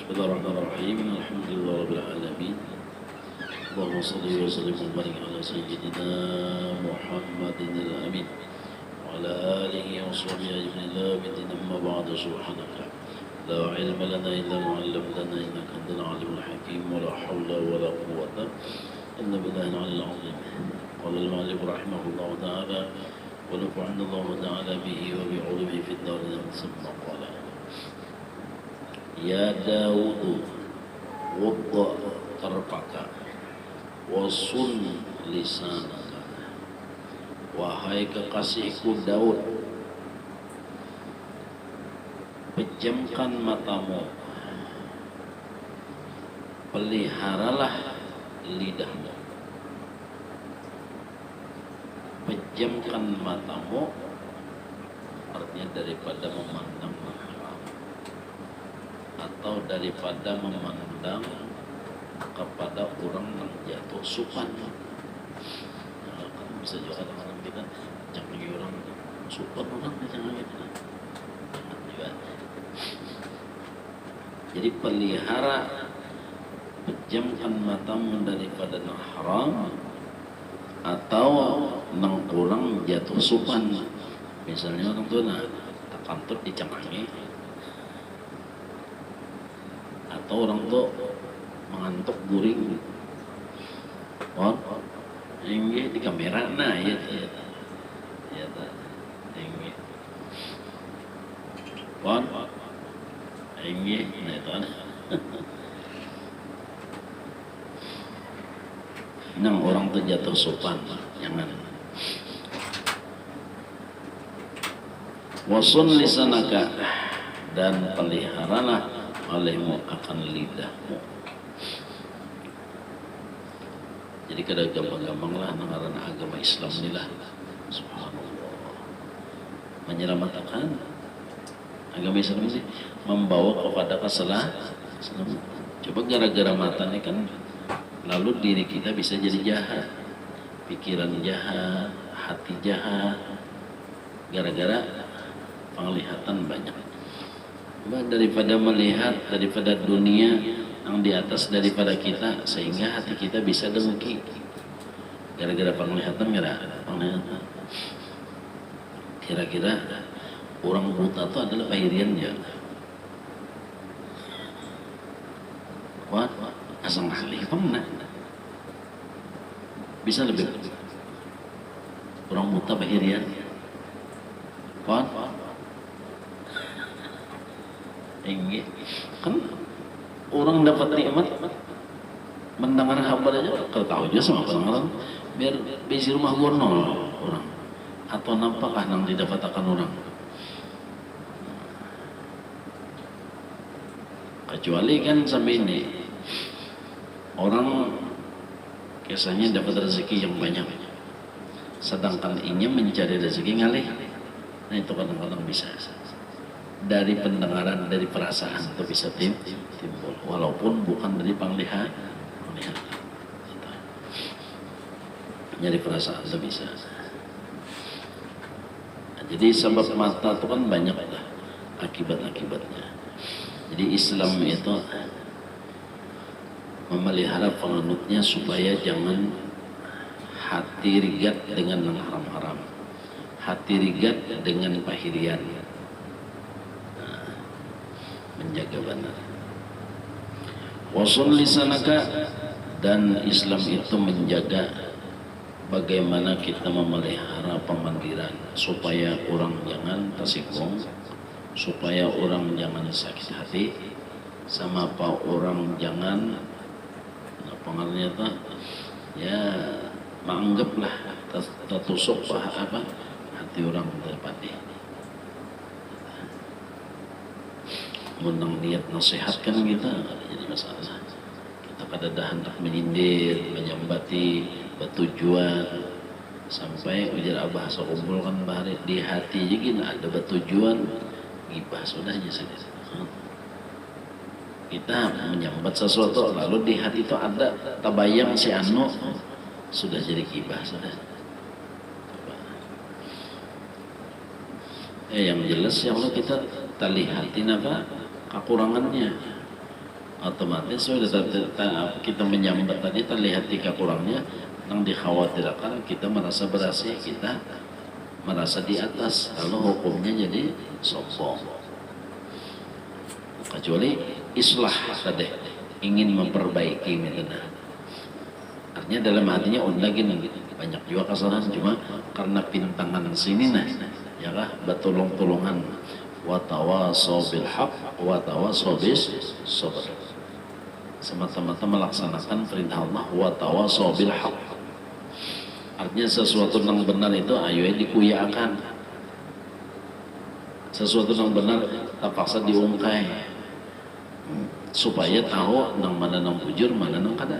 Bismillahirrahmanirrahim. Alhamdulillahirabbil alamin. Allahumma shalli wa sallim wa barik ala sayyidina Muhammadin al-amin wa ala alihi wa sahbihi ajma'in. La ilaha amma ba'du. Subhanaka la ilma lana illa ma 'allamtana innaka antal alimul hakim. Wa la hawla wa la quwwata illa billahil 'aliyyil 'azim. Qala al-mu'allif rahimahullahu ta'ala wa nafa'ana Allahu ta'ala bihi wa bi'ulumihi fid darin thumma qala Ya Dawud, wudda terpaka, wasun lisanaka, wahai kekasihku Daud, pejamkan matamu, peliharalah lidahmu. Pejamkan matamu artinya daripada memandang haram atau daripada memandang kepada orang yang jatuh supan. Nah, kan bisa juga orang kita jangan orang supan orang jangan gitu. Jangan juga. Jadi pelihara, pejamkan matamu daripada yang haram atau nang kurang jatuh supan. Misalnya orang tua tak kantut dicangangi, atau orang tuh mengantuk guring, ini di kamera, nah ya, ini, ini, nah itu ada, nang orang tuh jatuh sopan, jangan. Wasun lisanaka, dan peliharalah olehmu akan lidahmu. Jadi kada gampang-gampang lah ngaran agama Islam ni lah. Subhanallah. Menyelamatkan agama Islam ini membawa kepada kesalahan. Coba gara-gara mata ni kan lalu diri kita bisa jadi jahat, pikiran jahat, hati jahat, gara-gara penglihatan banyak. Daripada melihat daripada dunia yang di atas daripada kita, sehingga hati kita bisa dengki gara-gara penglihatan. Kira-kira orang buta itu adalah pahirian ya. Wah, asal ahli pernah bisa lebih orang buta pahirian. Wah, ini kan orang dapat nikmat mendengar kabar aja tahu aja sama orang biar besi rumah gua nol orang atau nampakah nang didapatkan orang, kecuali kan sampai ini orang biasanya dapat rezeki yang banyak, sedangkan ini mencari rezeki ngalih. Nah itu kadang-kadang bisa dari pendengaran, dari perasaan itu bisa timbul, walaupun bukan dari penglihatan. Dari perasaan itu bisa. Nah, jadi sebab mata itu kan banyak lah akibat-akibatnya. Jadi Islam itu memelihara penganutnya supaya jangan hati rigat dengan yang haram-haram, hati rigat dengan pahirian. Menjaga benar. Wasun lisanaka, dan Islam itu menjaga bagaimana kita memelihara pemandiran supaya orang jangan tersinggung, supaya orang jangan sakit hati, sama apa orang jangan pengaruhnya tuh ya menganggaplah tertusuk apa hati orang terpati. Menang niat nasihatkan kita jadi masalah. Kita pada hendak menyindir, menyambati, bertujuan sampai ujar abah sekumpul kan bahari di hati juga ada bertujuan gibah sudahnya saja. Kita menyambat sesuatu lalu di hati itu ada tabayang si anu sudah jadi gibah sudah. Yang jelas ya Allah kita lihatin apa kekurangannya. otomatis sudah kita menyambat tadi terlihat tiga kurangnya yang dikhawatirkan kita merasa berhasil, kita merasa di atas, lalu hukumnya jadi sombong. Kecuali islah tadi ingin memperbaiki metode. Artinya dalam hatinya lagi banyak juga kesalahan, cuma karena pintangan sini ya lah batulung-tulungan wa tawasaw bil haq wa tawasaw bis sabr. Semata-mata melaksanakan perintah Allah wa tawasaw bil haq. Artinya sesuatu yang benar itu ayo dikuyakan. Sesuatu yang benar terpaksa diungkai supaya tahu nang mana nang bujur, mana nang kada.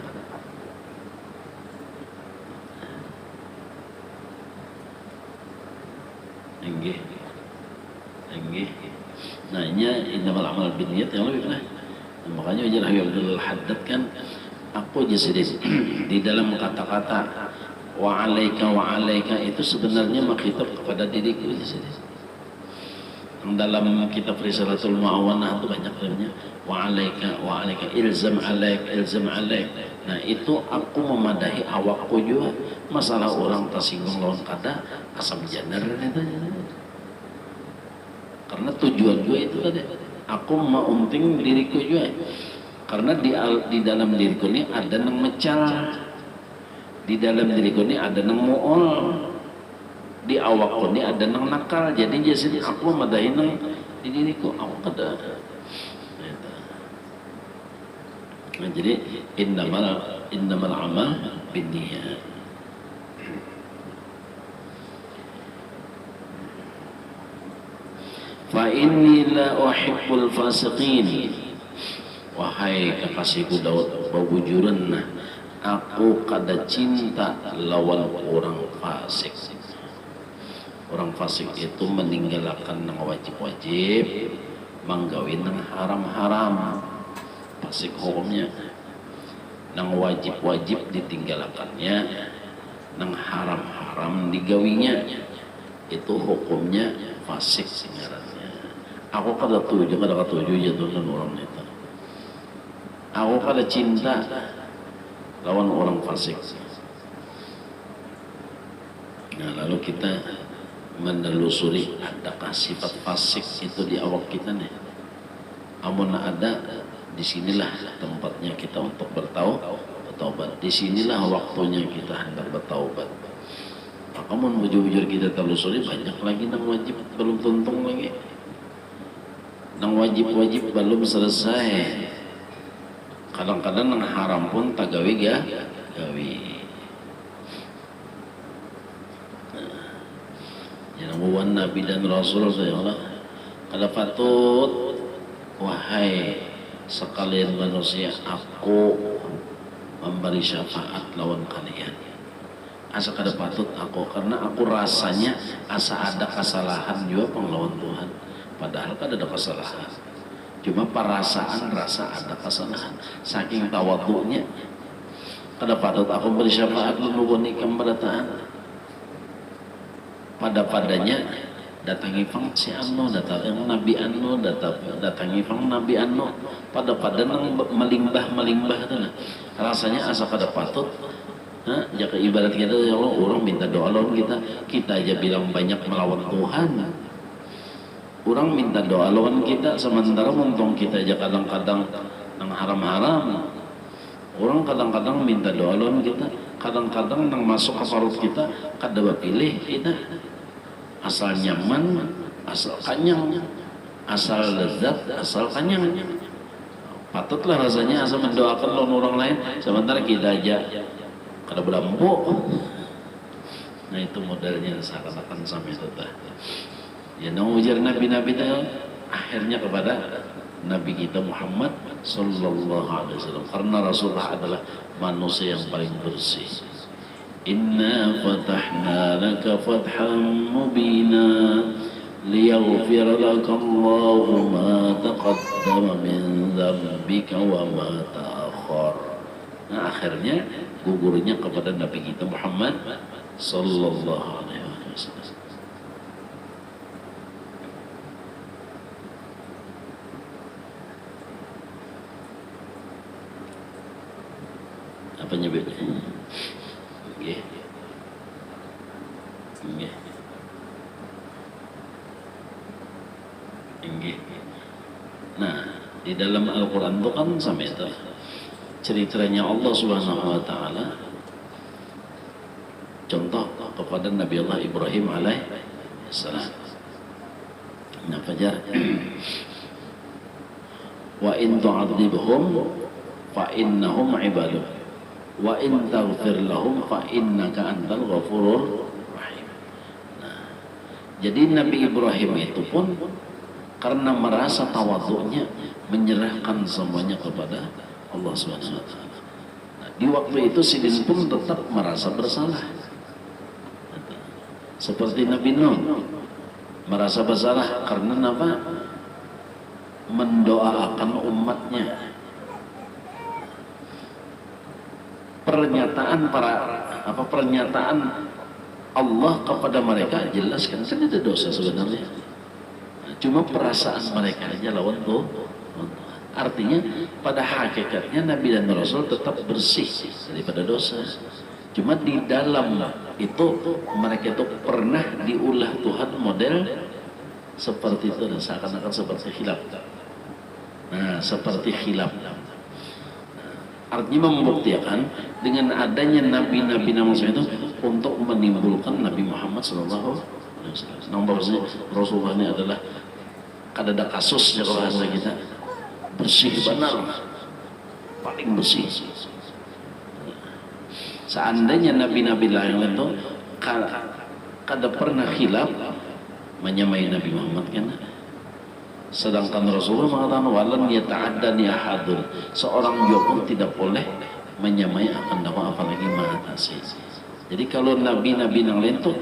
Enggih. Nah ini innamal amal binniyat yang lebih benar. Nah, makanya Ujar Habib Abdul Haddad kan aku jadi di dalam kata-kata wa alaika itu sebenarnya makhitab kepada diriku jadi. Dalam kitab Risalatul Mu'awanah itu banyak namanya wa alaika ilzam alaik. Nah itu aku memadahi awakku juga. Masalah orang tersinggung lawan kata asam janar itu. Karena tujuan gue itu tadi aku mau unting diriku juga. Karena di dalam diriku ini ada yang mecal, di dalam diriku ini ada yang mu'ol, di awakku ini ada yang nakal. Jadi aku memadahi di diriku aku kada. Nah, jadi innamal amal binniyat. Fa inni la uhibbul fasiqin. Wahai kekasihku Daud, babujuran aku kada cinta lawan orang fasik. Orang fasik itu meninggalkan yang wajib-wajib, menggawin yang haram-haram. Fasik hukumnya yang wajib-wajib ditinggalkannya, yang haram-haram digawinya. Itu hukumnya fasik singarannya. Aku kada katuju jatuhkan orang itu. Aku kada cinta lawan orang fasik. Nah lalu kita menelusuri adakah sifat fasik itu di awak kita nih. Amun ada, disinilah tempatnya kita untuk bertaubat. Disinilah waktunya kita hendak bertaubat. Maka mun bujur-bujur kita telusuri banyak lagi nang wajib belum tuntung lagi. Nang wajib-wajib belum selesai. Kadang-kadang nang haram pun tak gawi. Yang buwan Nabi dan Rasul Allah kada patut wahai sekalian manusia aku memberi syafaat lawan kalian. Asa kada patut aku karena aku rasanya asa ada kesalahan juga penglawan Tuhan. Padahal kada ada kesalahan. Cuma perasaan rasa ada kesalahan. Saking tawadhunya kada patut aku beri syafaat lu nikam berataan. Padanya datangi fang si anu, datangi nabi anu, datangi fang nabi anu. Pada nang melimbah tu nah. Rasanya asa kada patut. Jika ibarat kita ya Allah, orang minta doa lawan kita aja bilang banyak melawan Tuhan. Orang minta doa lawan kita, sementara mumpung kita aja kadang-kadang nang haram-haram. Orang kadang-kadang minta doa lawan kita, kadang-kadang nang masuk ke parut kita kada bapilih kita. Asal nyaman, asal kanyang, asal lezat, asal kanyang. Patutlah rasanya asal mendoakan lawan orang lain, sementara kita aja kada berambu. Nah itu modelnya seakan-akan sama itu dah. Ya nang ujar nabi-nabi itu akhirnya kepada Nabi kita Muhammad sallallahu alaihi wasallam, karena Rasulullah adalah manusia yang paling bersih. Inna fatahna laka fathan mubina liyaghfir laka Allahu ma taqaddama min dzambika wa ma ta'akhkhar. Nah akhirnya gugurnya kepada Nabi kita Muhammad sallallahu alaihi wasallam. Apa nyebut? Nggih. Nggih. Nggih. Nah, di dalam Al-Qur'an itu kan sama itu ceritanya Allah Subhanahu wa taala, contoh kepada Nabi Allah Ibrahim alaihissalam. Nah, fajar. Wa in tu'adzibhum fa innahum ibaduk wa in taghfir lahum fa innaka antal ghafurur rahim. Nah, jadi Nabi Ibrahim itu pun karena merasa tawadhu'nya menyerahkan semuanya kepada Allah Subhanahu wa taala. Nah, di waktu itu Sidin pun tetap merasa bersalah. Seperti Nabi Nuh merasa bersalah karena apa? Mendoakan umatnya. Pernyataan Allah kepada mereka jelas kan ada dosa sebenarnya. Cuma perasaan mereka aja lawan Tuhan. Artinya pada hakikatnya Nabi dan Rasul tetap bersih daripada dosa. Cuma di dalam itu mereka itu pernah diulah Tuhan model seperti itu dan seakan-akan seperti khilaf. Nah, seperti khilaf. Artinya membuktikan dengan adanya nabi-nabi nama itu untuk menimbulkan Nabi Muhammad SAW. Nomor Rasulullah ini adalah kada ada kasusnya kalau bahasa kita bersih benar, paling bersih. Seandainya nabi-nabi lain itu kada pernah khilaf menyamai Nabi Muhammad kan. Sedangkan Rasulullah mengatakan walan yata'addani ahadun, seorang juga pun tidak boleh menyamai akan dakwah apalagi mengatasi. Jadi kalau nabi-nabi yang lain tuh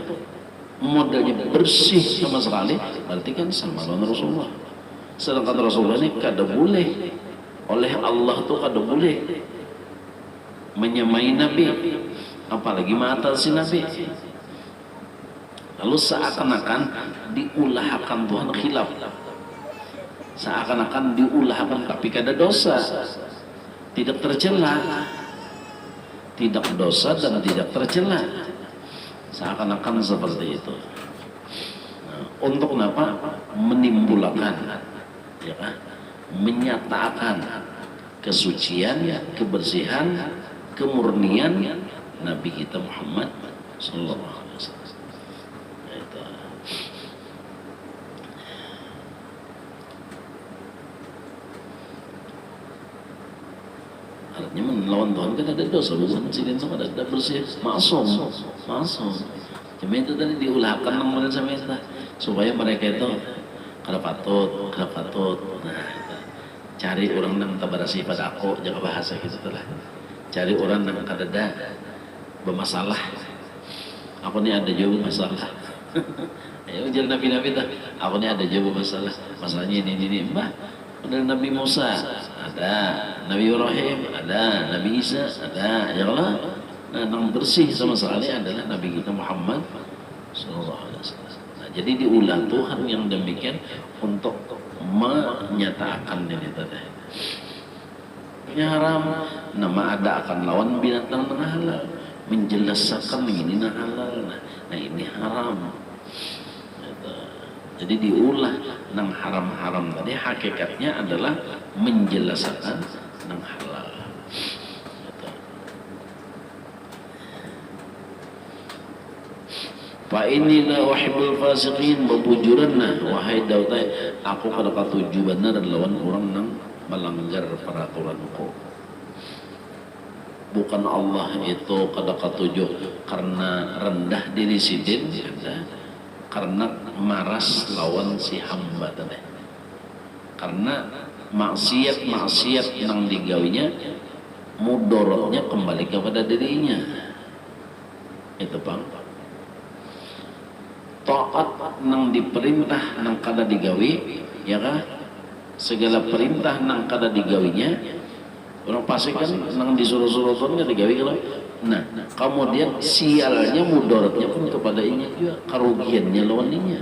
modelnya bersih sama sekali, berarti kan sama lawan Rasulullah. Sedangkan Rasulullah ini kada boleh oleh Allah tuh kada boleh menyamai Nabi, apalagi mengatasi Nabi. Lalu seakan-akan diulahkan Tuhan khilaf, seakan-akan diulahkan tapi kada dosa, tidak tercela, tidak dosa dan tidak tercela, seakan-akan seperti itu. Nah, untuk apa? Menimbulkan, ya kan? Menyatakan kesucian, kebersihan, kemurnian Nabi kita Muhammad sallallahu alaihi wasallam. Artinya melawan Tuhan kan ada dosa, bukan Sidin sama ada bersih, masuk. Cuma itu tadi diulahkan namanya sama itu supaya mereka itu kada patut. Nah, cari orang yang tabarasi pada aku, jaga bahasa gitu lah. Cari orang yang kada ada bermasalah. Aku ni ada juga masalah. Ayo jalan nabi-nabi tak. Aku ni ada juga masalah. Masalahnya ini. Mbah, ada Nabi Musa, ada Nabi Ibrahim, ada Nabi Isa, ada ya Allah. Nah, yang bersih sama sekali adalah Nabi kita Muhammad sallallahu alaihi wasallam. Nah, jadi diulang Tuhan yang demikian untuk menyatakan ini tadi. Yang haram, nama ada akan lawan binatang yang halal, menjelaskan ini yang halal. Nah, ini haram. Jadi diulah nang haram-haram tadi hakikatnya adalah menjelaskan nang halal. Fa inni la uhibbul fasiqin, bebujuranna wahai Daud, aku kada katuju benar lawan orang nang melanggar peraturanku. Bukan Allah itu kada katuju karena rendah diri Sidin, karena maras lawan si hamba tadi. Karena maksiat yang digawinya mudorotnya kembali kepada dirinya. Itu Bang. Taat nang diperintah nang kada digawi, ya kah? Segala perintah nang kada digawinya, orang pasti kan nang disuruh-suruh pun kada digawi kalau. Nah, kemudian sialnya mudaratnya pun kepada inya juga, kerugiannya lawan inya.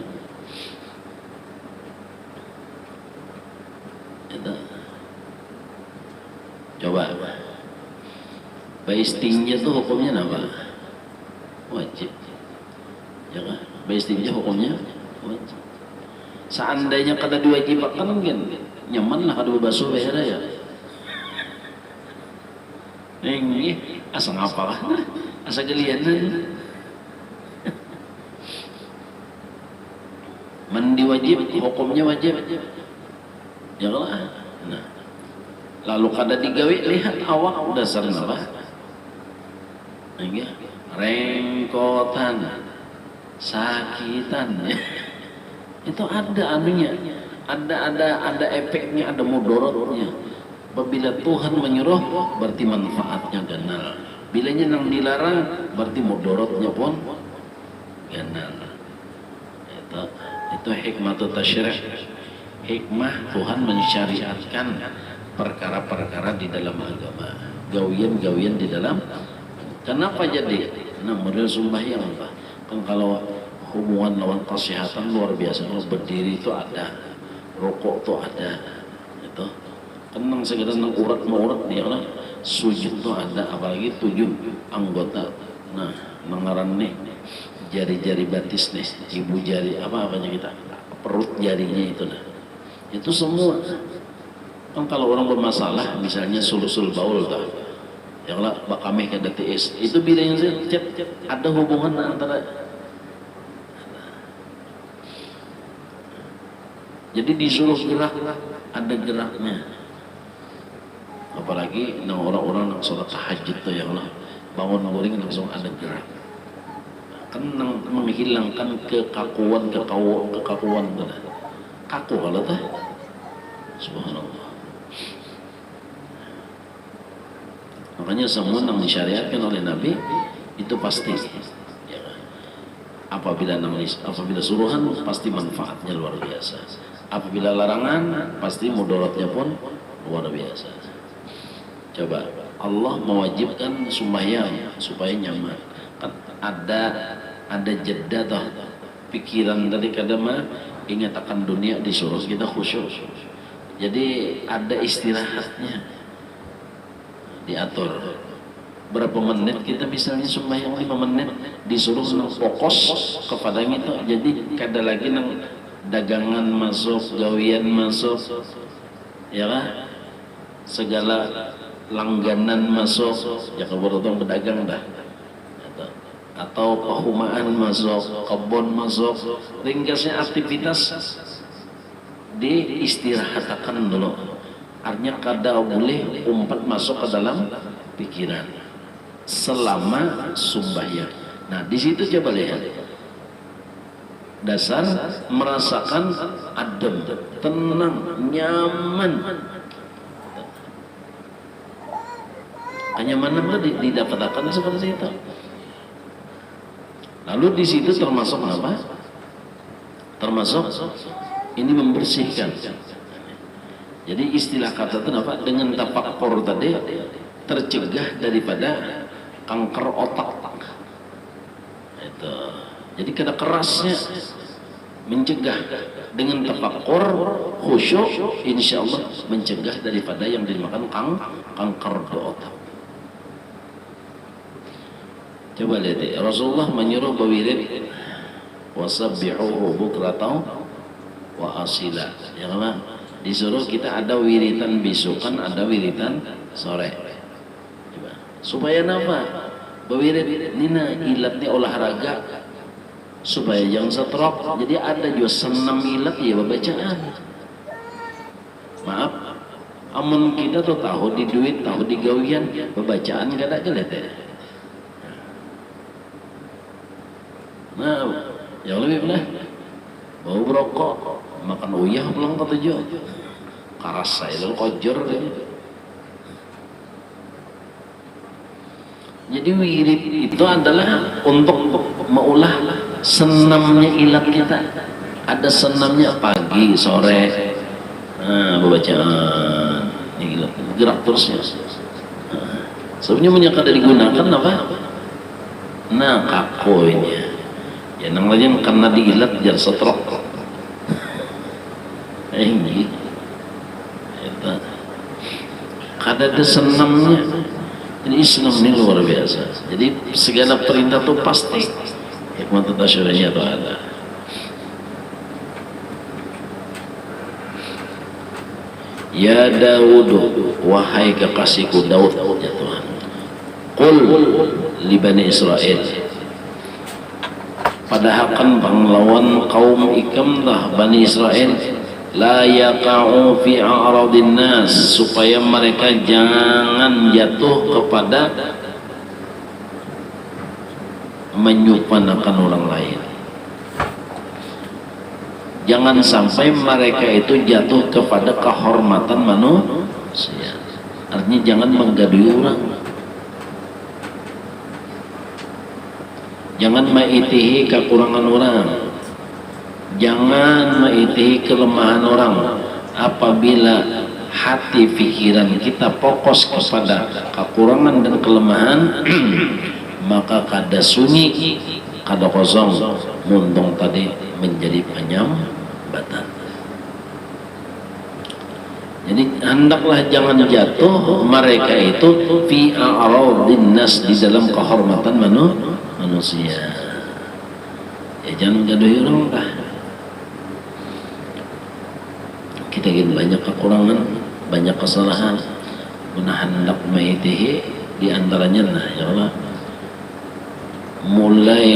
Coba Baistingnya tuh hukumnya apa? Wajib. Ya kan? Baistingnya hukumnya wajib. Seandainya kada diwajibkan kan nyaman lah kada basuh behera ya. Ini asa ngapa lah? Asa gelianan. Mandi wajib, hukumnya wajib. Ya lah. Nah. Lalu kada digawe lihat awak dasar apa? Enggak. Rengkotan, sakitan. Itu ada anunya, ada efeknya, ada mudorotnya. Apabila Tuhan menyuruh, berarti manfaatnya ganal. Bilanya nang dilarang, berarti mudorotnya pun ganal. Itu hikmah tasyri'. Hikmah Tuhan mensyariatkan perkara-perkara di dalam agama, gawian-gawian di dalam. Kenapa jadi? Nah, model sembahyang apa? Kan kalau hubungan lawan kesehatan luar biasa. Kalau berdiri itu ada, rokok itu ada, itu. Kenang segala nang urat dia lah. Sujud itu ada, apalagi 7 anggota. Nah, mengaran nih jari-jari batis nih, ibu jari apa-apanya kita, perut jarinya itu nah. Itu semua. Kan kalau orang bermasalah, misalnya sulusul baul tuh, yang lah bakameh ke DTS, itu bidang yang ada hubungan antara. Jadi disuruh gerak, ada geraknya. Apalagi nah orang-orang yang sholat tahajud tuh ya Allah, bangun guring langsung ada gerak. Kan menghilangkan kekakuan tuh. Kaku kalau tuh. Subhanallah. Makanya semua yang disyariatkan oleh Nabi itu pasti ya, apabila suruhan pasti manfaatnya luar biasa, apabila larangan pasti mudaratnya pun luar biasa. Coba Allah mewajibkan sembahyang supaya nyaman, kan ada jeda toh, pikiran dari kadang ingat akan dunia, disuruh kita khusyuk, jadi ada istirahatnya, diatur berapa menit kita misalnya sembahyang 5 menit disuruh nang fokus kepada itu, jadi kada lagi nang dagangan masuk, gawian masuk, ya kan, segala langganan masuk, ya kalau orang berdagang dah, atau perumahan masuk, kebun masuk, ringkasnya aktivitas diistirahatkan dulu. Artinya kada boleh umpat masuk ke dalam pikiran selama sembahyang. Nah, di situ coba lihat. Dasar merasakan adem, tenang, nyaman. Kenyamanan itu didapatkan seperti itu. Lalu di situ termasuk apa? Termasuk ini membersihkan. Jadi istilah kata itu apa? Dengan tafakkur tadi tercegah daripada kanker otak. Itu. Jadi kena kerasnya mencegah, dengan tafakkur khusyuk insya Allah mencegah daripada yang dinamakan kanker di otak. Coba lihat ya, Rasulullah menyuruh berwirid wasabbihuhu bukratan wa asila. Ya kan? Disuruh kita ada wiritan besokan, ada wiritan sore. Coba. Supaya apa? Berwirid nina ilatnya olahraga supaya jangan stroke. Jadi ada juga senam ilat ya bacaan. Maaf, amun kita tuh tahu di duit, tahu di gawian, bacaan kada jelas ya. Nah, yang lebih belah bau berokok, makan uyah belum ketujuh, karas saya lalu kojor deh. Jadi wirid itu adalah untuk maulah senamnya ilat kita. Ada senamnya pagi, sore, bacaan, gerak terus ya. Sebenarnya kada digunakan apa? Nah, kakonya. Ya nang lain karena diilat jar setrok. Ini kada ada senamnya. Jadi Islam ini luar biasa. Jadi segenap perintah itu pasti hikmah tasyri'iyah itu ada. Ya Daud, wahai kekasihku Daud, ya Tuhan. Qul li Bani Israel, padahal kan panglawan kaum ikamlah Bani Israel, la yaqa'u fi a'radin nas, supaya mereka jangan jatuh kepada menyupanakan orang lain. Jangan sampai mereka itu jatuh kepada kehormatan manusia. Artinya jangan menggaduhi orang, jangan mengitihi kekurangan orang, jangan mengitihi kelemahan orang. Apabila hati pikiran kita fokus kepada kekurangan dan kelemahan maka kada sunyi, kada kosong, muntung tadi menjadi penyambatan. Jadi hendaklah jangan jatuh mereka itu fi a'radin nas, di dalam kehormatan manusia. Ya jangan gaduhi orang lah. Kita ingin banyak kekurangan, banyak kesalahan, menahan hendak mengitihi di antaranya nah ya Allah. Mulai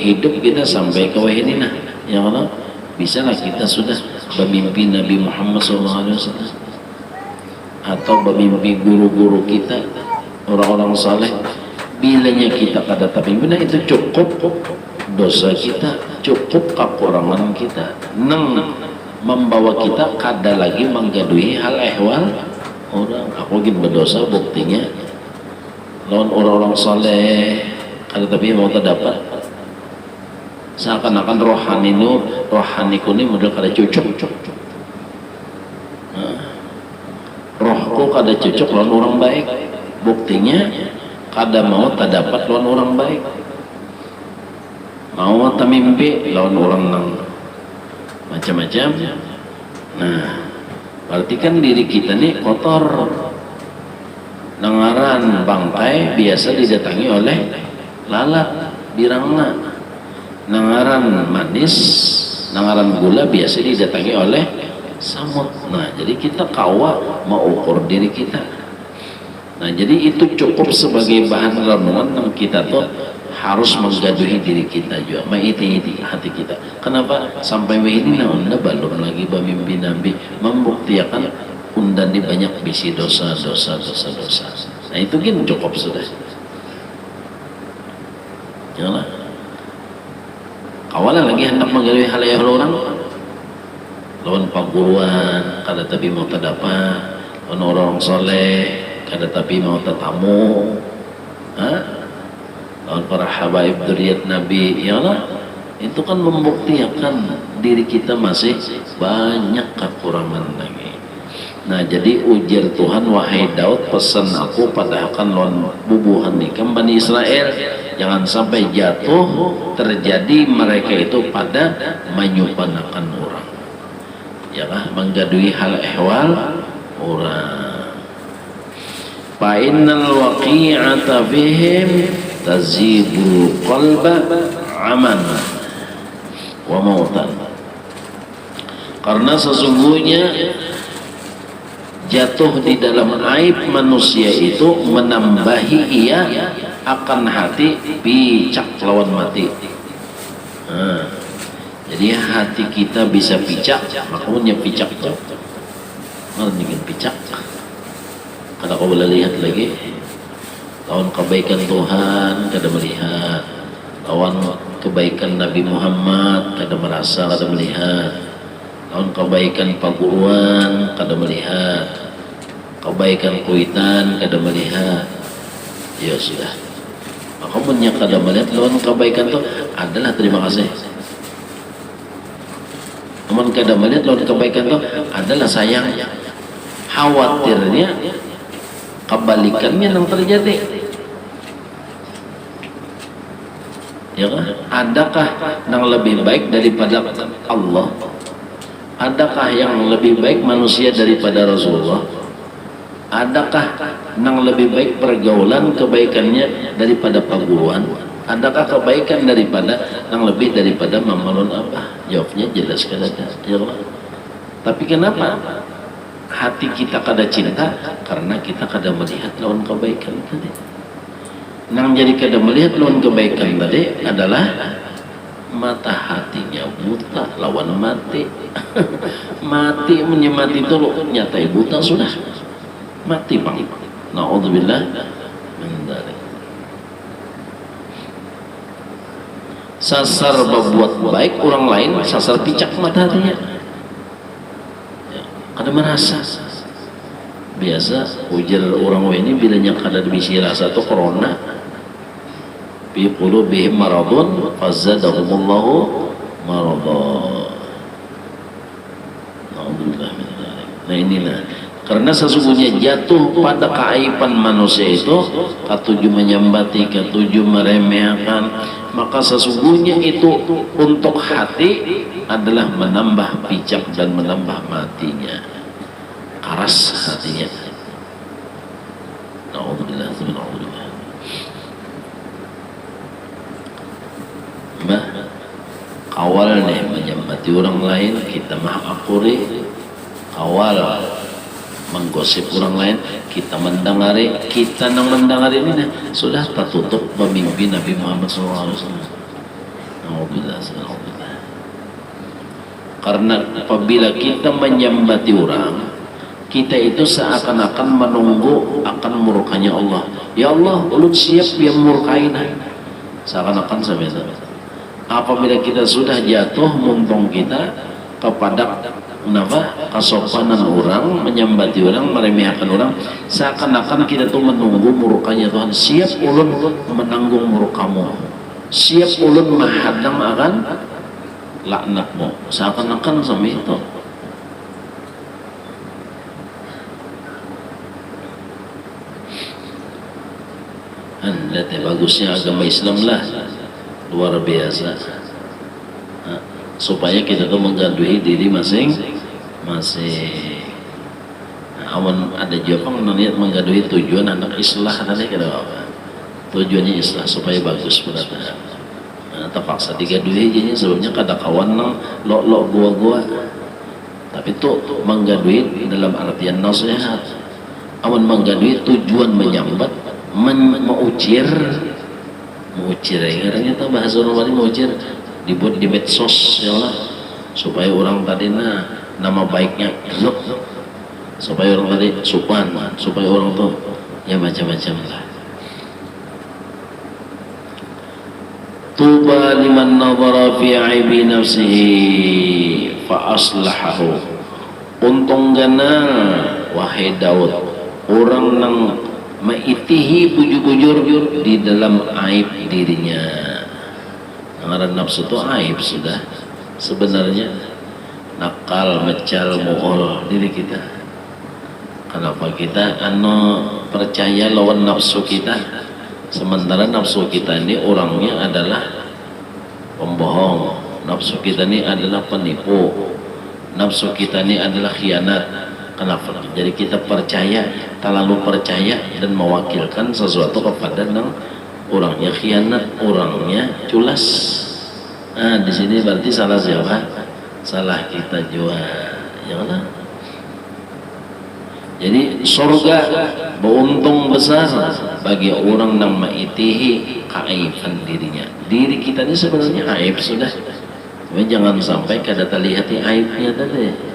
hidup kita sampai ke wahidina ya Allah, bisalah kita sudah bermimpi Nabi Muhammad SAW atau bermimpi guru-guru kita, orang-orang saleh. Bilanya kita kada terpimpin, itu cukup dosa kita, cukup kekurangan kita neng membawa kita kada lagi menggaduhi hal ehwal orang. Aku ingin berdosa, buktinya lawan orang-orang saleh kada tapi mau terdapat seakan-akan rohaniku ini model kada cocok. Rohku kada cocok lawan orang baik, buktinya kada mau terdapat lawan orang baik, mau tamimpi lawan orang nang macam-macam. Nah berarti kan diri kita nih kotor. Nangaran bangkai biasa didatangi oleh lalat, birangna. Nangaran manis, nangaran gula biasa didatangi oleh samut. Nah jadi kita kawa mau ukur diri kita. Nah jadi itu cukup sebagai bahan renungan yang kita tuh harus menggaduhi diri kita juga, mengiti hati kita. Kenapa sampai ini unda belum lagi bermimpi Nabi membuktikan unda di banyak bisi dosa. Nah itu kan cukup sudah. Janganlah kawalan lagi hendak menggaduhi hal yang orang lawan paguruan kada tapi mau terdapat, lawan orang soleh kada tapi mau tetamu, lawan para habaib dzurriyyat Nabi. Ya Allah, itu kan membuktikan diri kita masih banyak kekurangan lagi. Nah jadi ujar Tuhan, wahai Daud, pesan aku padahkan lawan bubuhan nikam Bani Israel, jangan sampai jatuh terjadi mereka itu pada menyupanakan orang, ya lah, menggaduhi hal ehwal orang. Fa innal waqi'ata fihim tazibu qalba aman wa mautan, karena sesungguhnya jatuh di dalam aib manusia itu menambahi ia akan hati picak lawan mati. Jadi hati kita bisa picak, makanya picak tuh malah bikin picak. Kalau kau boleh lihat lagi lawan kebaikan Tuhan kada melihat, lawan kebaikan Nabi Muhammad kada merasa, kada melihat, lawan kebaikan paguruan kada melihat, kebaikan kuitan kada melihat. Ya sudah, maka menyak kada melihat lawan kebaikan itu adalah terima kasih. Namun kada melihat lawan kebaikan itu adalah sayang. Khawatirnya kebalikannya yang terjadi. Ya kan? Adakah yang lebih baik daripada Allah? Adakah yang lebih baik manusia daripada Rasulullah? Adakah yang lebih baik pergaulan kebaikannya daripada perguruan? Adakah kebaikan daripada yang lebih daripada mamalun apa? Jawabnya jelas kada ada. Ya Allah. Tapi kenapa hati kita kada cinta? Karena kita kada melihat lawan kebaikan tadi. Yang jadi kada melihat lawan kebaikan tadi adalah mata hatinya buta lawan mati. Mati menyemati itu nyata buta sudah. Mati bang. Na'udzubillah min dzalik. Sasar berbuat baik orang lain, sasar picak mata hatinya. Ya, kada merasa. Biasa ujar orang ini bilanya kada bisi rasa tu corona. Bi qulubihim maradun fazadahumullahu maradha. Na'udzubillah min dzalik. Nah inilah karena sesungguhnya jatuh pada keaiban manusia itu ketujuh menyambati, ketujuh meremehkan, maka sesungguhnya itu untuk hati adalah menambah picak dan menambah matinya, keras hatinya. Na'udzubillah min dzalik. Mbah awal nih menyambati orang lain kita mah akuri awal menggosip orang lain kita mendengari kita nang mendengari ini nah, sudah tertutup pemimpin Nabi Muhammad SAW. Alhamdulillah. Karena apabila kita menyambati orang kita itu seakan-akan menunggu akan murkanya Allah. Ya Allah ulun siap yang murkai seakan-akan sama-sama. Apabila kita sudah jatuh mumpung kita kepada kesopanan orang, menyambati orang, meremehkan orang, seakan-akan kita tuh menunggu murkanya Tuhan. Siap ulun menanggung murkamu, siap ulun menghadang akan laknatmu, seakan-akan sama itu. Anda bagusnya agama Islam lah luar biasa. Supaya kita tuh menggaduhi diri masing-masing. Awan ada juga niat menggaduhi tujuan anak islah tadi kira apa? Tujuannya islah supaya bagus berarti. Terpaksa digaduhi jadinya sebabnya kada kawan nang lo gua. Tapi tuh menggaduhi dalam artian nasihat. Awan menggaduhi tujuan menyambat, mengucir ya tahu bahasa orang mengucir dibuat di medsos ya Allah supaya orang tadi nama baiknya elok, supaya orang tadi sopan, supaya orang tuh ya macam-macam lah. Tuba liman nadhara fi aibi nafsihi fa aslahahu. Untung gana wahai Daud orang nang maitihi bujur-bujur di dalam aib dirinya. Ngaran nafsu itu aib sudah sebenarnya nakal, mecal, mu'ol diri kita. Kenapa kita percaya lawan nafsu kita sementara nafsu kita ini orangnya adalah pembohong, nafsu kita ini adalah penipu, nafsu kita ini adalah khianat. Kenapa? Jadi kita percaya, terlalu percaya dan mewakilkan sesuatu kepada orangnya khianat, orangnya culas. Nah, di sini berarti salah siapa? Salah kita juga, ya kan? Jadi surga beruntung besar bagi orang yang mengitihi keaiban dirinya. Diri kita ini sebenarnya aib sudah. Tapi jangan sampai kada terlihat aibnya tadi.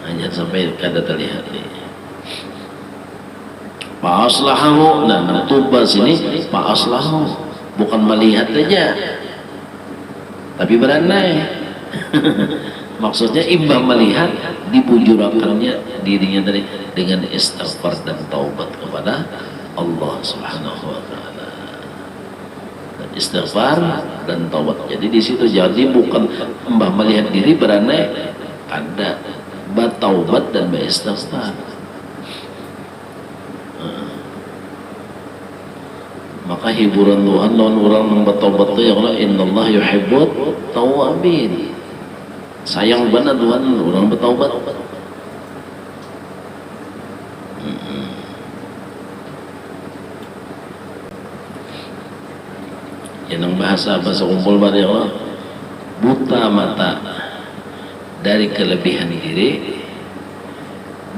Hanya sampai kada terlihat. Fa'aslahu, nah tuba sini fa'aslahu bukan melihat aja tapi beranai. Maksudnya imbang melihat dibujurakannya dirinya tadi dengan istighfar dan taubat kepada Allah Subhanahu wa taala. Dan istighfar dan taubat. Jadi di situ jadi bukan imbang melihat diri beranai, ada bertaubat dan beristighfar. Maka hiburan Tuhan lawan orang yang bertaubat itu ya Allah, innallaha yuhibbut tawwabin. Sayang benar Tuhan orang bertaubat. yang bahasa kumpul pada Allah, buta mata dari kelebihan diri,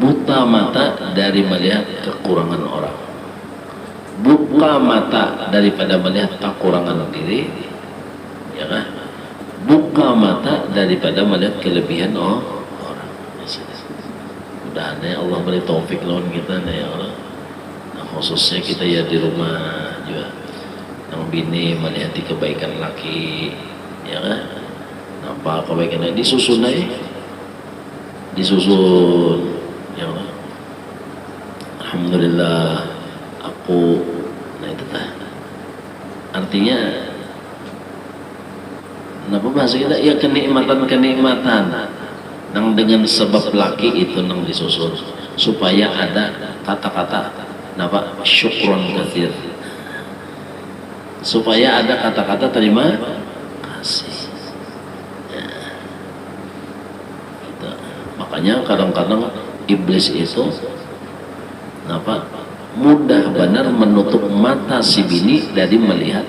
buta mata dari melihat kekurangan orang, buka mata daripada melihat kekurangan diri, ya kan? Buka mata daripada melihat kelebihan orang. Mudah-mudahan ya Allah beri taufik lawan kita ya Allah. Nah, khususnya kita ya di rumah juga, yang bini melihat kebaikan laki, ya kan? Apa kebaikan laki disusun aja, disusun, ya Allah. Alhamdulillah aku, nah itu tah. Artinya, kenapa bahasa kita? Ya kenikmatan nang dengan sebab laki itu nang disusun supaya ada kata-kata napa syukron katsir, supaya ada kata-kata terima kasih ya, gitu. Makanya kadang-kadang iblis itu napa mudah benar menutup mata si bini dari melihat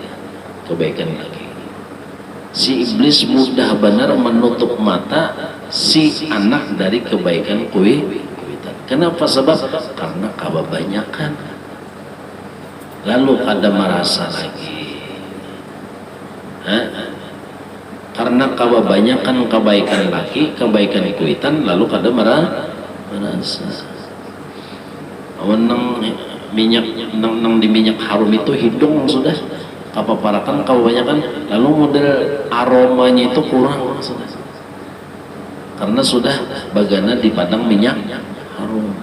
kebaikan laki. Si iblis mudah benar menutup mata si anak dari kebaikan kuitan. Kenapa? Sebab karena kebanyakan. Lalu ada merasa lagi, karena kebanyakan kebaikan laki, kebaikan kuitan, lalu ada merasa. Nang minyak, nang di minyak harum itu hidung sudah kapaparakan kebanyakan, lalu model aromanya itu kurang sudah. Karena sudah bagana di padang minyak harum.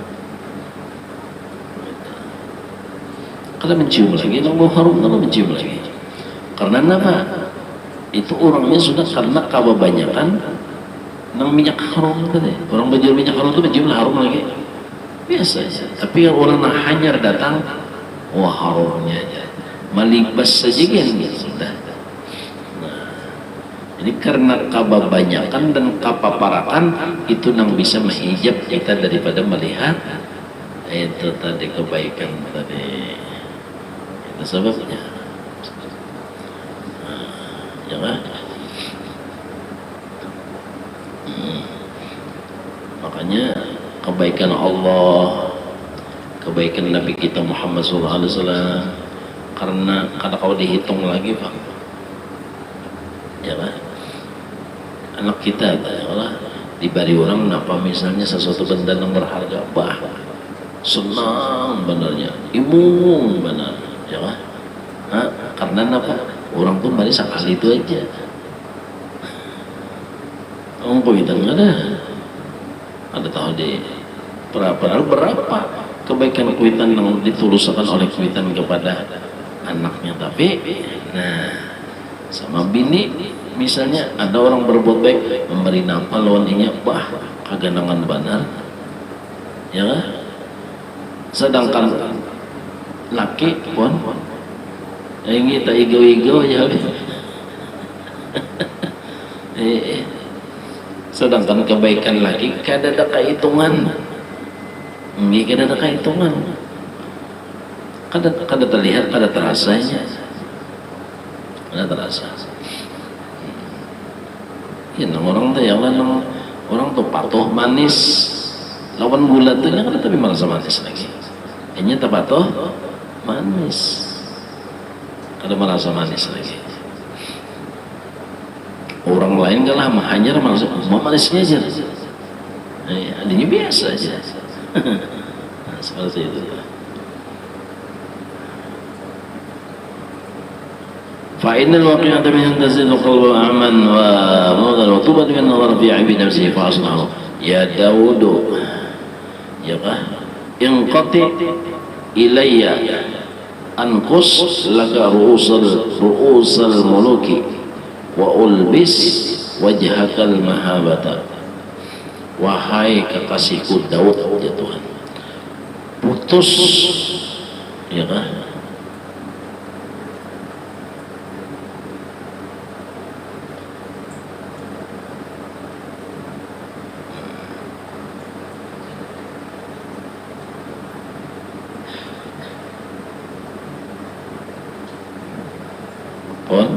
Kalau mencium lagi, nunggu harum, kalau mencium lagi. Karena apa? Itu orangnya sudah karena kebanyakan nang minyak harum tadi. Orang belajar minyak harum itu mencium harum lagi. Biasa aja. Tapi orang hanyar datang, wah harumnya aja. Malibas saja kan sudah. Jadi karena kebanyakan dan kapaparakan itu yang bisa menghijab kita daripada melihat itu tadi kebaikan tadi. Itu sebabnya. Jangan. Makanya kebaikan Allah, kebaikan Nabi kita Muhammad SAW, karena kalau dihitung lagi Pak, ya Pak, anak kita Allah diberi orang apa misalnya sesuatu benda yang berharga, bah senang benarnya, imung benar, ya Pak. Karena apa? Orang tuh bari sekali itu aja. Kita nggak ada tahu di berapa kebaikan kuitan yang dituluskan oleh kuitan kepada anaknya, tapi nah sama bini misalnya ada orang berbuat baik memberi nafkah lawan inya, bah kaganangan benar, ya kan? Sedangkan laki pun ini tak igo-igo ya. Sedangkan kebaikan lagi kada ada kehitungan, kada ada kehitungan, kada terlihat, kada terasanya, kada terasa. Ya, orang tuh ya orang tuh patuh manis, lawan gula tuh kan tapi malah manis lagi. Ini tak patuh manis, kada merasa manis lagi. Orang lain kalah hanya mau manisnya aja, adanya biasa aja. Nah, seperti itu. فإن الواقعة من تزيد القلب أعمى وموضع وطوبة من نظر في عيب نفسه فأصنعه يا داود يا انقطع إلي أنقص لك رؤوس الملوك وألبس وجهك المهابة. Wahai kekasihku Daud, ya Tuhan, putus, ya kan? Pun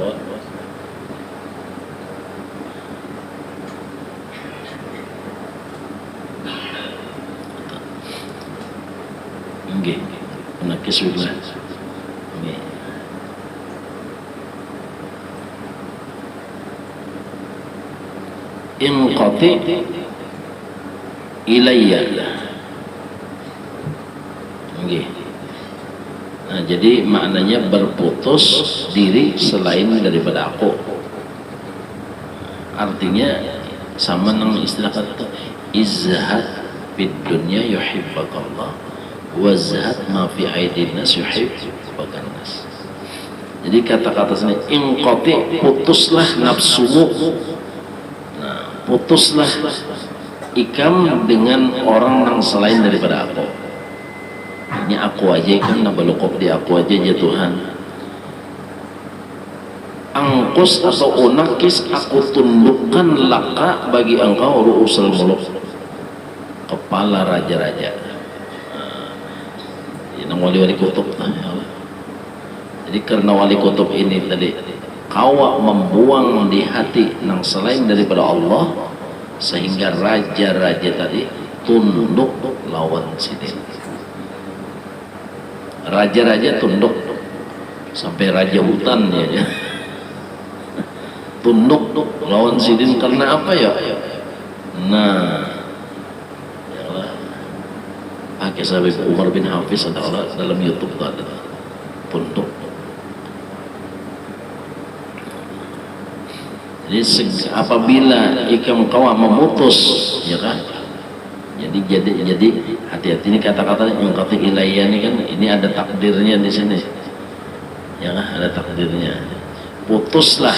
nggih menakis billah nggih inqati ilayya nggih. Nah, jadi maknanya berputus diri selain daripada aku. Artinya sama dengan istilah kata izhad fid dunya yuhibbakallah wa zahad ma fi aidin nas yuhibbakan nas. Jadi kata-kata sini inqati, putuslah nafsumu. Nah, putuslah ikam dengan orang yang selain daripada aku. Ini aku aja kan nabalukop di aku aja ya Tuhan. Angkus atau unakis, aku tundukkan laka bagi engkau ru'usul muluk, kepala raja-raja. Ini wali-wali kutub. Jadi karena wali kutub ini tadi kawa membuang di hati yang selain daripada Allah, sehingga raja-raja tadi tunduk lawan sidin. Raja-raja tunduk sampai raja hutan ya, tunduk lawan sidin karena apa ya? Nah, ya pakai sahabat Umar bin Hafiz ada dalam YouTube tuh ada tunduk. Jadi apabila ikam kau memutus, ya kan? Jadi hati-hati ini kata-kata yang kata ilayah ini kan ini ada takdirnya di sini, ya kan? Ada takdirnya. Putuslah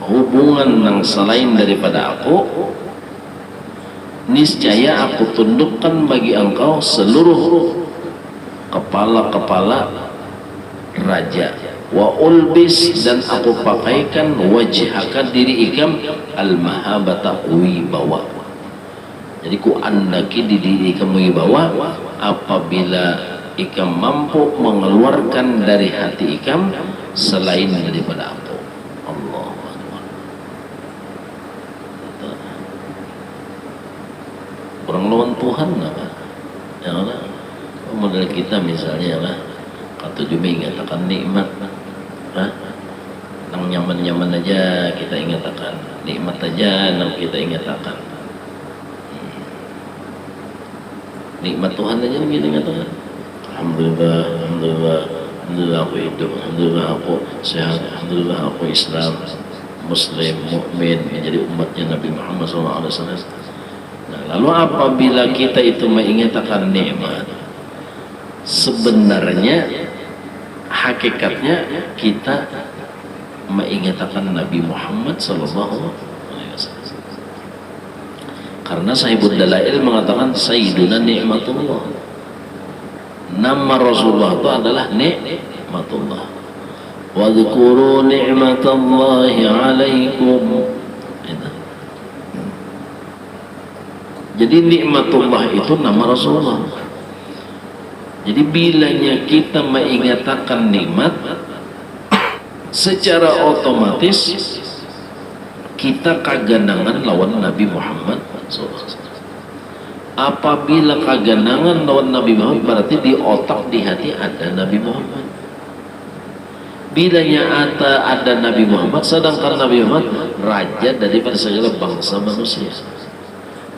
hubungan yang selain daripada aku, niscaya aku tundukkan bagi engkau seluruh kepala-kepala raja. Wa ulbis, dan aku pakaikan wajhaka diri ikam al-mahabata wibawa. Jadi ku andaki di diri ikam wibawa apabila ikam mampu mengeluarkan dari hati ikam selain daripada aku. Allahu Akbar. Orang lawan Tuhan apa? Ya Allah. Model kita misalnya lah kata Jumi mengatakan nikmat, nang nyaman-nyaman aja kita ingatakan, nikmat aja nang kita ingatakan, nikmat Tuhan aja kita ingatakan. Alhamdulillah, alhamdulillah, alhamdulillah aku hidup, alhamdulillah aku sehat, alhamdulillah aku Islam, Muslim, mukmin, menjadi umatnya Nabi Muhammad SAW. Nah, lalu apabila kita itu mengingatakan nikmat, sebenarnya hakikatnya kita mengingatakan Nabi Muhammad SAW. Karena Sahibud Dalail mengatakan Sayyiduna Ni'matullah, nama Rasulullah itu adalah Ni'matullah. Wa dzkuru ni'matallahi 'alaikum. Jadi Ni'matullah itu nama Rasulullah. Jadi bilanya kita mengingatakan nikmat, secara otomatis kita kaganangan lawan Nabi Muhammad SAW. Apabila kaganangan lawan Nabi Muhammad, berarti di otak, di hati ada Nabi Muhammad. Bilanya ada Nabi Muhammad, sedangkan Nabi Muhammad raja daripada segala bangsa manusia,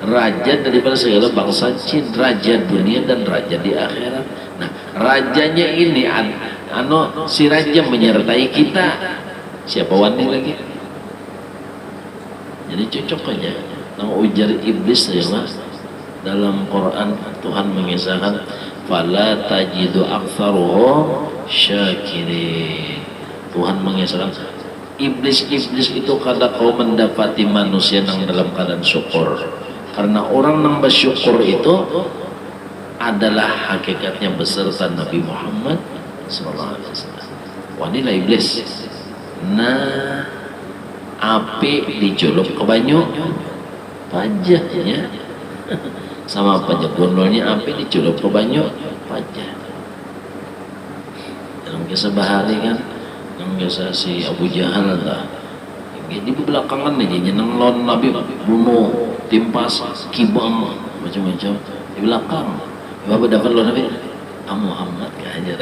raja daripada segala bangsa jin, raja dunia dan raja di akhirat. Nah, rajanya ini si raja menyertai kita. Siapa wani lagi? Jadi cocok aja. Nama ujar iblis ya mas. Dalam Quran Tuhan mengisahkan fala tajidu aktsaruhum syakirin. Tuhan mengisahkan iblis-iblis itu kada kau mendapati manusia yang dalam keadaan syukur. Karena orang yang bersyukur itu adalah hakikatnya beserta Nabi Muhammad SAW. Wanilah iblis. Nah, api dijolok ke banyu pajahnya sama pajak gondolnya, api dijolok ke banyu pajah. Dalam kisah Bahari kan, dalam kisah si Abu Jahal lah, di belakangan aja nyeneng lawan Nabi, bunuh, timpas, kibam, macam-macam di belakang. Bapak dapat lo Nabi Muhammad aja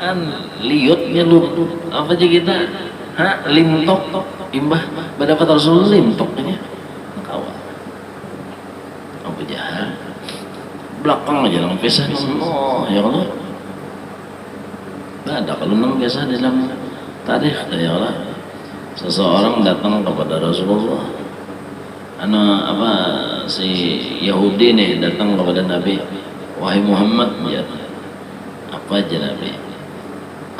kan liutnya lu apa aja kita limtok imbah mendapat Rasul limtoknya kawan Abu Jahal belakang aja nang pisah oh ya Allah nggak ada kalau nang biasa dalam tarikh ya Allah seseorang datang kepada Rasulullah apa si Yahudi nih datang kepada Nabi wahai Muhammad ya apa aja Nabi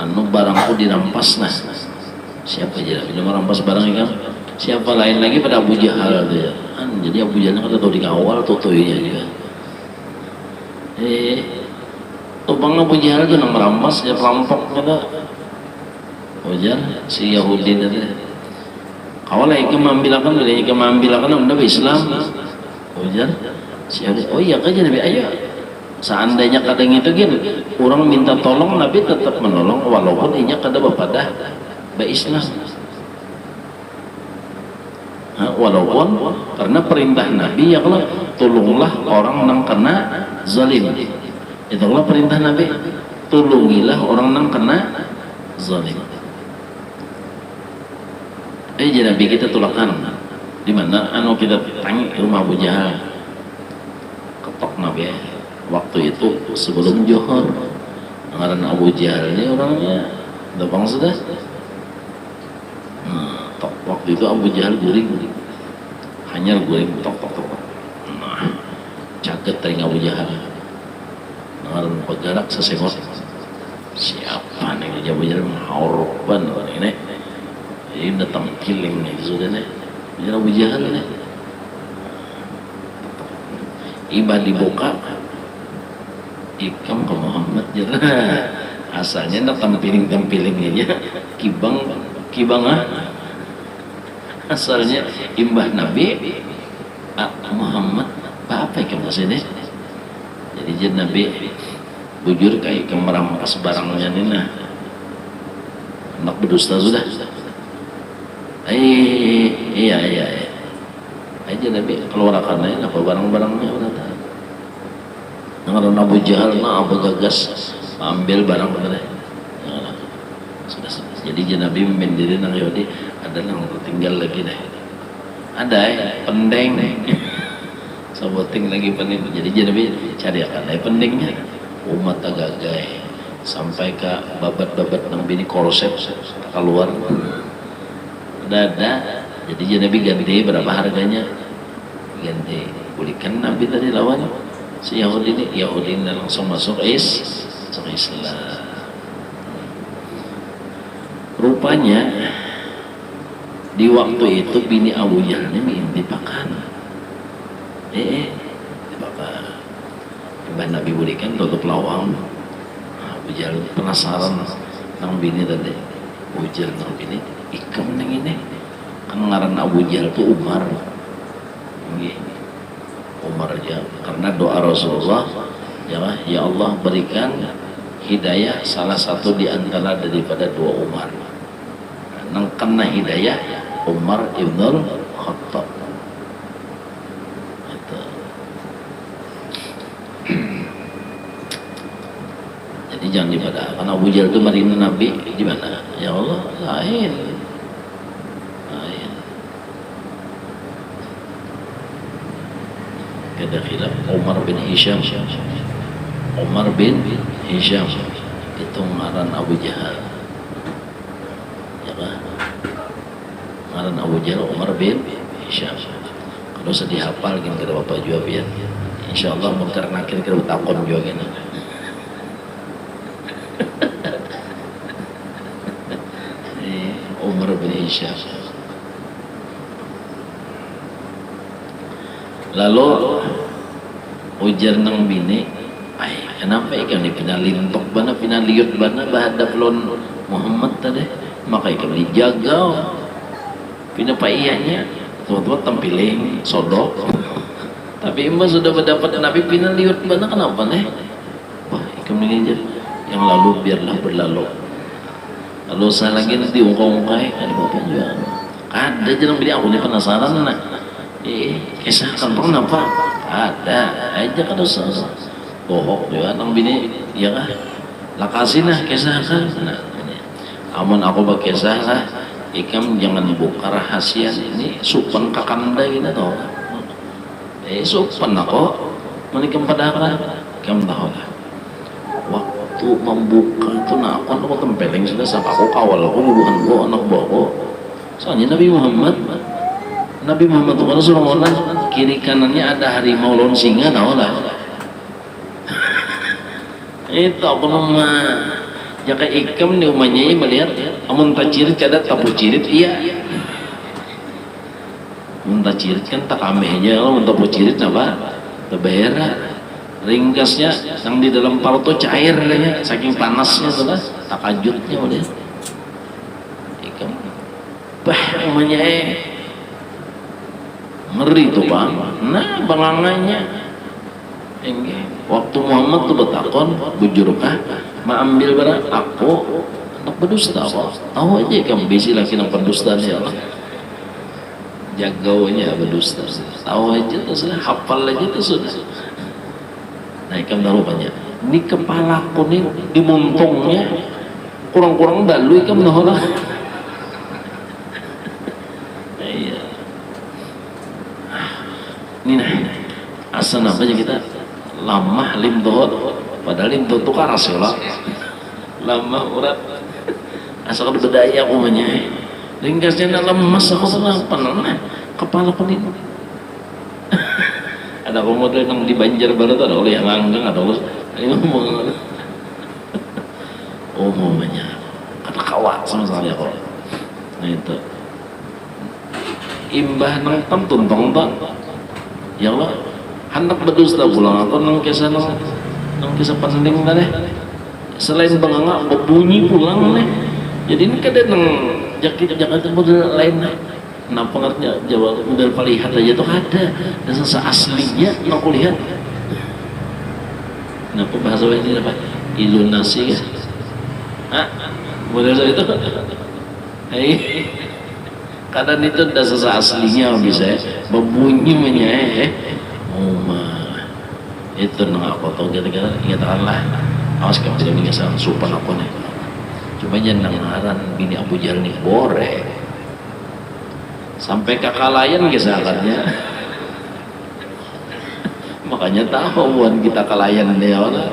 barangku dirampas nah siapa aja Nabi merampas barangnya kan siapa lain lagi pada Abu Jahal ya jadi Abu Jahal kan tahu dikawal tutuinya juga tupang Abu Jahal itu nang merampas ya perampok kata Abu Jahal si Yahudi tadi awalnya ikam ambilakan Nabi Islam Abu Jahal si Yahudi oh iya kan Nabi ayo seandainya kadang itu gini orang minta tolong Nabi tetap menolong walaupun inya kada bapadah Islam walaupun karena perintah Nabi ya kalau tolonglah orang yang kena zalim itu kalau perintah Nabi tolongilah orang yang kena zalim jadi Nabi kita tulakan di mana kita tanya rumah Abu Jahal ketok Nabi waktu itu sebelum Johor ngaran Abu Jahal ini orangnya dapang sudah waktu itu Abu Jahal guring hanya guring tok caget telinga Abu Jahal ngaran pegarak sesengot siapa nih Abu Jahal menghorban ini ini datang kiling nih sudah nih Abu Jahal nih ibah dibuka ikam ke Muhammad asalnya datang tampiling aja kibang asalnya imbah Nabi Muhammad apa ikam kesini jadi Nabi bujur kayak ikam merampas barangnya ini nah anak berdusta sudah iya aja Nabi keluar akarnya apa barang-barangnya udah tahu dengan Abu Jahal Abu gagas ambil barang bener sudah jadi Nabi mendiri nang Yahudi ada yang tinggal lagi deh ada pendeng saboting lagi pendeng jadi Nabi cari akan pendengnya umat tagagai sampai ke babat-babat nang bini korosep keluar ada jadi Nabi ganti berapa harganya ganti pulihkan Nabi tadi lawannya si Yahudi ini langsung masuk Islam rupanya di waktu itu bini Abu Jahal ini dipakan dipakan Mbak Nabi berikan tutup lawang Abu Jahal penasaran nang bini tadi Abu Jahal nang bini ikam nang ini kan ngaran Abu Jahal itu Umar Umar aja karena doa Rasulullah ya Allah berikan hidayah salah satu di antara daripada dua Umar nang kena hidayah Umar ibnul Khattab jadi jangan dipada karena Abu Jahal itu marina Nabi di mana ya Allah lain ada khilaf Umar bin Hisham itu ngaran Abu Jahal ya kan ngaran Abu Jahal Umar bin Hisham kalau sedih hafal gini kata bapak juga biar insyaallah mungkar nakir kira takon juga gini Umar bin Hisham lalu ujar nang bini kenapa ikan dipinalintok bana pinaliut bana bahadap lon Muhammad tadi maka ikan dijaga pinapaiannya teman-teman tampiling sodok tapi imam sudah mendapat Nabi pinaliut bana kenapa nih wah ikan mengejar yang lalu biarlah berlalu lalu saya lagi nanti ungkong-ungkai ada bapak juga ada jangan bini aku nih penasaran kisah kan pernah apa ada aja kan dosa bohong juga nang bini iya kah lakasin lah kisah kan nah ini amun aku berkisah lah ikam jangan buka rahasia ini supan kakanda gitu tau supan aku menikam padahal ikam tahu lah waktu membuka itu nah aku tempeleng sudah sampai aku kawal aku bukan aku anak bawa soalnya Nabi Muhammad itu kalau suruh orang kiri kanannya ada harimau lawan singa tau lah itu aku nama jaka ikam di rumahnya melihat amun tak cirit cadat tapu cirit iya amun tak cirit kan tak amehnya kalau amun tapu cirit apa tebera ringkasnya yang di dalam paru tuh cair ya saking panasnya tuh tak kajutnya udah ikam bah rumahnya ngeri tuh bang nah bangangannya waktu Muhammad tuh bertakon bujurkah ma ambil barang aku anak berdusta apa tahu aja kamu bisi laki yang berdusta ya Allah jagaunya berdusta tahu aja tuh sudah hafal aja tuh sudah nah ikan tahu banyak ini kepalaku nih dimuntungnya kurang-kurang dalu ikan tahu lah ini nah asal namanya kita lama lim dohot padahal lim dohot itu karas ya lah lama urat asal kada berdaya aku manya ringkasnya nak lemas aku tuh panah kepala aku ini ada komodo yang di Banjar Barat ada oleh yang langgang ada oleh ini ngomong umumnya kata kawat sama saya kok nah itu imbah nang tam tuntong tak ya Allah hendak berdusta pulang atau nang kisah panding tadi selain banganga berbunyi pulang nih jadi ini kadang nang Jakarta model lain kenapa ngertinya Jawa model palihat aja tuh ada dan aslinya nang kulihat kenapa bahasa ini apa ilunasi kan model itu kadang itu udah aslinya bisa berbunyi menyeh itu nang aku tau kira-kira ingatkanlah awas kamu tidak mengisah supan aku nih cuma jangan ngaran bini Abu Jahal nih borek sampai kakalayan kisahkannya makanya tahu buat kita kalayan dia orang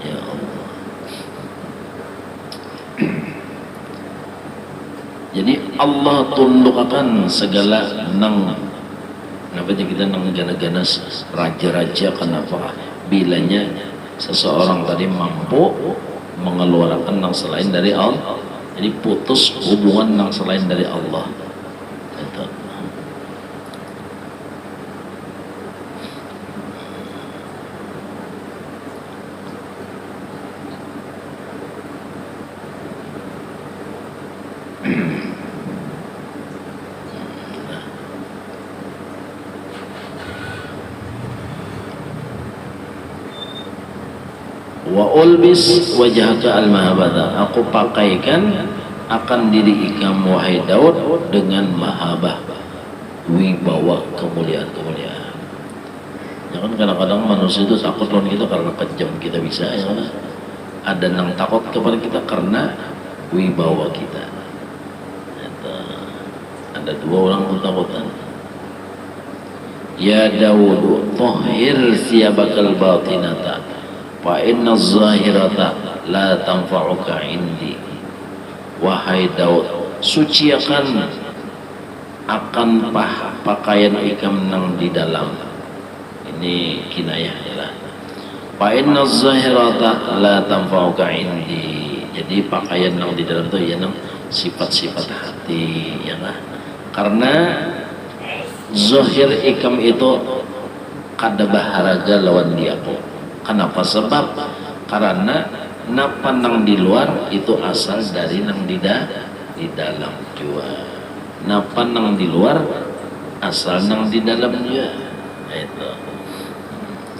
ya Allah jadi Allah tundukkan segala nang kenapa kita nang gana-gana raja-raja kenapa bilanya seseorang tadi mampu mengeluarkan nang selain dari Allah jadi putus hubungan nang selain dari Allah itu. Wa ulbis wajhaka al-mahabata aku pakaikan akan diri ikam wahai Daud dengan mahabah wibawa kemuliaan ya kan kadang-kadang manusia itu takut lawan kita karena kejam kita bisa ya kan? Ada yang takut kepada kita karena wibawa kita ada dua orang ketakutan ya Daud tahhir siyabakal batinata fa inna zahirata la tanfa'uka indi wahai Daud suciakan akan pakaian ikam nang di dalam ini kinayah ya fa inna zahirata la tanfa'uka indi jadi pakaian nang di dalam itu ya nang sifat-sifat hati ya lah karena zahir ikam itu kada baharaga lawan dia aku kenapa sebab karena napa nang di luar itu asal dari nang di dalam jua napa nang di luar asal nang di dalam jua itu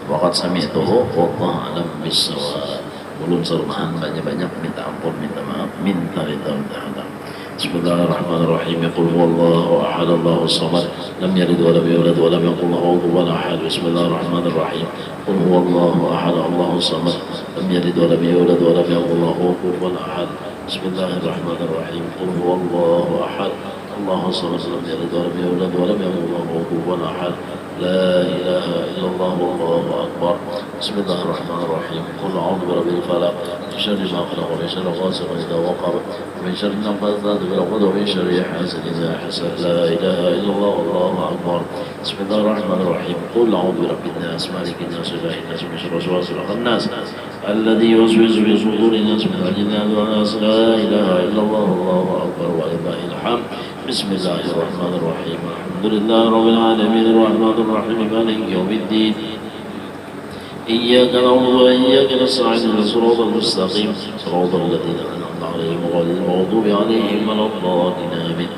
waqad sami'tuhu wallahu a'lam bissawab ulun surmahan banyak-banyak minta ampun minta maaf minta ridha بسم الله الرحمن الرحيم. قل هو الله أحد الله الصمد لم يلد ولم يولد ولم يكن له كفوا أحد. بسم الله الرحمن الرحيم. قل هو الله أحد الله الصمد لم يلد ولم يولد ولم يكن له كفوا أحد. بسم الله الرحمن الرحيم. قل هو الله أحد الله الصمد لم يلد ولم يولد ولم يكن له كفوا أحد. لا إله إلا الله والله أكبر. بسم الله الرحمن الرحيم. قل أعوذ برب الفلق من شر ما خلق ومن شر غاسق إذا وقب ومن شر النفاثات في العقد ومن شر حاسد إذا حسد. لا إله إلا الله والله أكبر. بسم الله الرحمن الرحيم. قل أعوذ برب الناس مالك الناس إله الناس من شر وسواس الخناس الذي يوسوس في صدور الناس من الجنة والناس. لا إله إلا الله والله أكبر ولله الحمد. بسم الله الرحمن الرحيم. الحمد لله رب العالمين الرحمن الرحيم مالك يوم الدين. إياك نعبد وإياك نستعين اهدنا الصراط المستقيم صراط الذين أنعمت عليهم غير المغضوب عليهم ولا الضالين آمين.